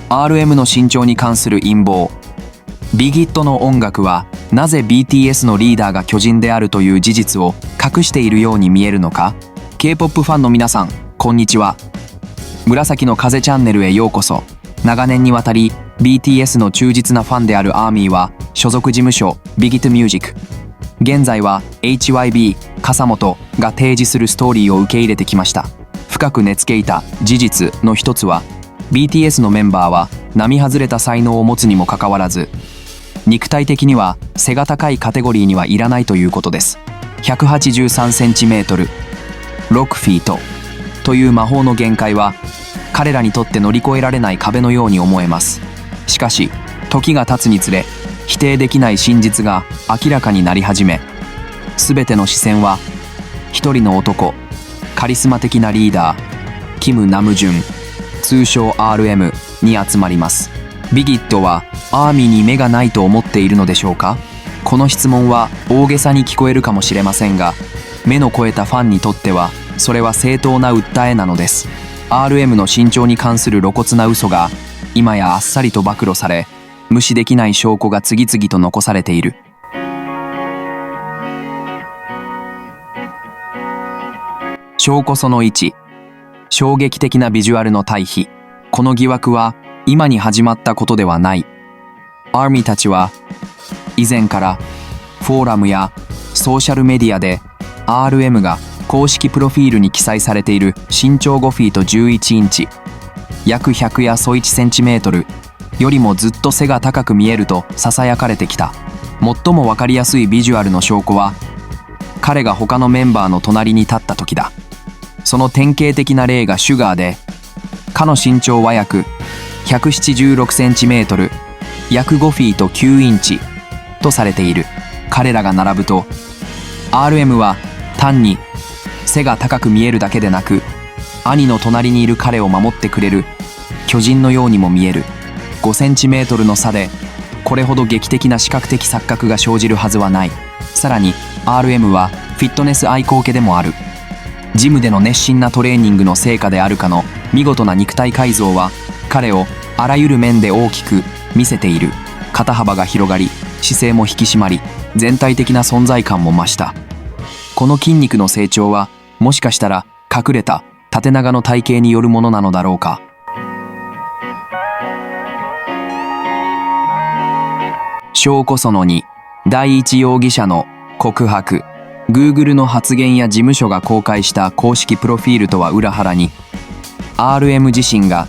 RM の身長に関する陰謀。ビギットの音楽はなぜ BTS のリーダーが巨人であるという事実を隠しているように見えるのか。 K-POP ファンの皆さん、こんにちは。紫の風チャンネルへようこそ。長年にわたり BTS の忠実なファンであるアーミーは所属事務所ビギットミュージック、現在は HYB 笠本が提示するストーリーを受け入れてきました。深く根付けいた事実の一つは BTS のメンバーは並外れた才能を持つにもかかわらず肉体的には背が高いカテゴリーにはいらないということです。183センチメートル、6フィートという魔法の限界は彼らにとって乗り越えられない壁のように思えます。しかし時が経つにつれ否定できない真実が明らかになり始め、全ての視線は一人の男、カリスマ的なリーダーキム・ナムジュン、通称 RM に集まります。ビギットはアーミーに目がないと思っているのでしょうか。この質問は大げさに聞こえるかもしれませんが、目の肥えたファンにとってはそれは正当な訴えなのです。 RM の身長に関する露骨な嘘が今やあっさりと暴露され、無視できない証拠が次々と残されている。証拠その1、衝撃的なビジュアルの対比。この疑惑は今に始まったことではない。アーミーたちは以前からフォーラムやソーシャルメディアで RM が公式プロフィールに記載されている身長5フィート11インチ、約100やそ1センチメートルよりもずっと背が高く見えると囁かれてきた。最も分かりやすいビジュアルの証拠は彼が他のメンバーの隣に立った時だ。その典型的な例がシュガーで、彼の身長は約176センチメートル、約5フィート9インチとされている。彼らが並ぶと RM は単に背が高く見えるだけでなく、兄の隣にいる彼を守ってくれる巨人のようにも見える。5センチメートルの差でこれほど劇的な視覚的錯覚が生じるはずはない。さらに RM はフィットネス愛好家でもある。ジムでの熱心なトレーニングの成果であるかの見事な肉体改造は彼をあらゆる面で大きく見せている。肩幅が広がり、姿勢も引き締まり、全体的な存在感も増した。この筋肉の成長はもしかしたら隠れた縦長の体型によるものなのだろうか。証拠その2、第一容疑者の告白。Google の発言や事務所が公開した公式プロフィールとは裏腹に RM 自身が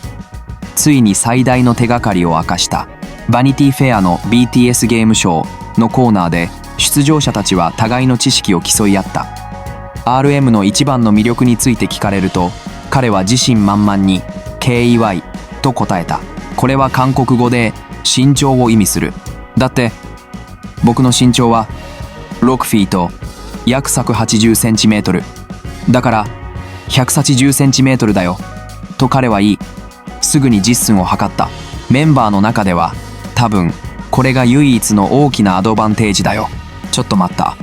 ついに最大の手がかりを明かした。バニティフェアの BTS ゲームショーのコーナーで出場者たちは互いの知識を競い合った。 RM の一番の魅力について聞かれると彼は自信満々に KEY と答えた。これは韓国語で身長を意味する。だって僕の身長は6フィート約180センチメートルだから180センチメートルだよと彼は言い、すぐに実寸を測った。メンバーの中では多分これが唯一の大きなアドバンテージだよ。ちょっと待った。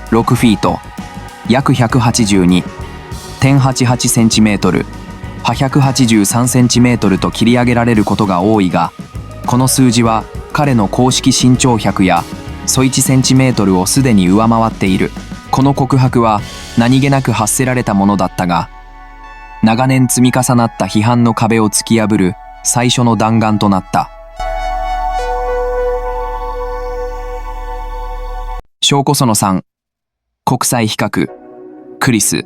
6フィート約 182.88 センチメートル、183センチメートルと切り上げられることが多いが、この数字は彼の公式身長100やそ1センチメートルをすでに上回っている。この告白は何気なく発せられたものだったが、長年積み重なった批判の壁を突き破る最初の弾丸となった。証拠その3、国際比較。クリス・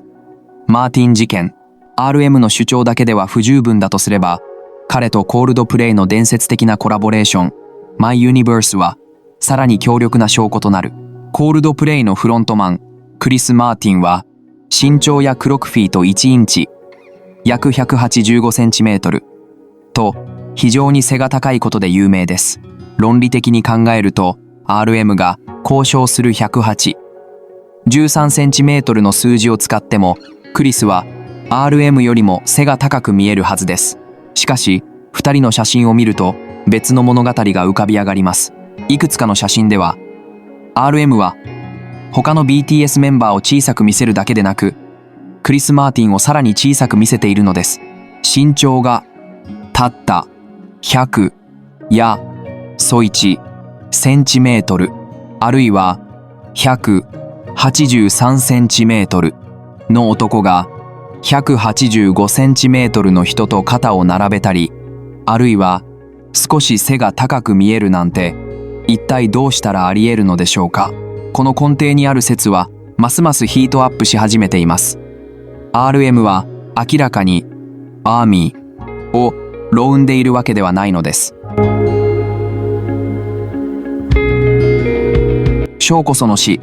マーティン事件。RM の主張だけでは不十分だとすれば、彼とコールドプレイの伝説的なコラボレーション、My Universe はさらに強力な証拠となる。コールドプレイのフロントマン、クリス・マーティンは、身長約6フィート1インチ、約185センチメートルと、非常に背が高いことで有名です。論理的に考えると、RM が交渉する108、13センチメートルの数字を使っても、クリスは RM よりも背が高く見えるはずです。しかし、2人の写真を見ると、別の物語が浮かび上がります。いくつかの写真では、RM は他の BTS メンバーを小さく見せるだけでなく、クリス・マーティンをさらに小さく見せているのです。身長がたった100やそ1センチメートルあるいは183センチメートルの男が185センチメートルの人と肩を並べたり、あるいは少し背が高く見えるなんて、一体どうしたらあり得るのでしょうか。この根底にある説はますますヒートアップし始めています。RM は明らかにアーミーを論んでいるわけではないのです。小こその死、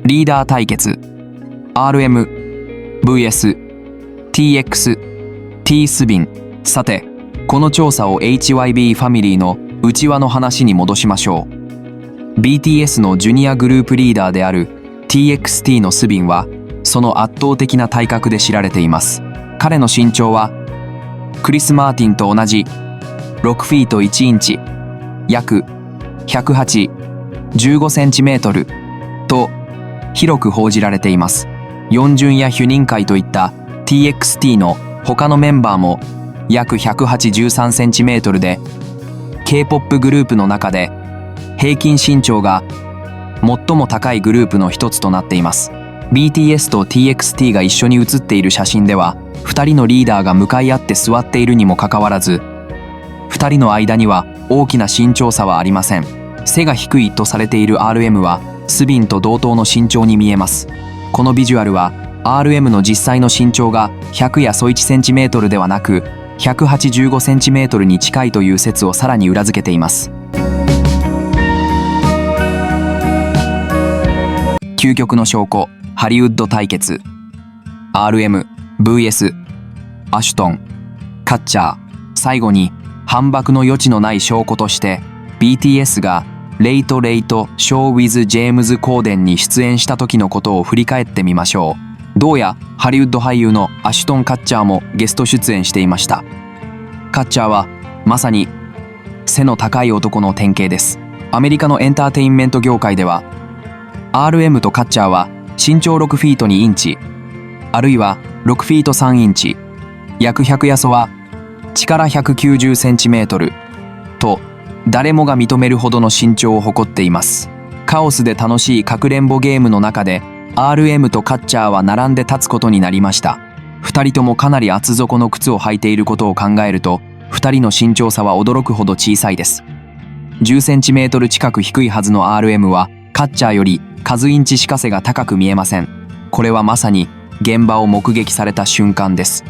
リーダー対決、RM vs TX T スビン。さて、この調査を HYB ファミリーの内輪の話に戻しましょう。BTS のジュニアグループリーダーである TXT のスビンは、その圧倒的な体格で知られています。彼の身長はクリス・マーティンと同じ6フィート1インチ、約108、15センチメートルと広く報じられています。ヨンジュンやヒュニンカイといった TXT の他のメンバーも約183センチメートルで、K-POP グループの中で平均身長が最も高いグループの一つとなっています。BTS と TXT が一緒に写っている写真では、2人のリーダーが向かい合って座っているにもかかわらず、2人の間には大きな身長差はありません。背が低いとされている RM はスビンと同等の身長に見えます。このビジュアルは RM の実際の身長が100やそ1センチメートルではなく185センチメートルに近いという説をさらに裏付けています。究極の証拠、ハリウッド対決。RM vs アシュトン、カッチャー。最後に反駁の余地のない証拠として BTS がレイト・ショー・ウィズ・ジェームズ・コーデンに出演した時のことを振り返ってみましょう。どうやハリウッド俳優のアシュトン・カッチャーもゲスト出演していました。カッチャーはまさに背の高い男の典型です。アメリカのエンターテインメント業界では RM とカッチャーは身長6フィート2インチ、あるいは6フィート3インチ、約100やそは力190センチメートルと誰もが認めるほどの身長を誇っています。カオスで楽しいかくれんぼゲームの中で RM とカッチャーは並んで立つことになりました。2人ともかなり厚底の靴を履いていることを考えると、2人の身長差は驚くほど小さいです。10センチメートル近く低いはずの RM はカッチャーより数インチしか背が高く見えません。これはまさに現場を目撃された瞬間です。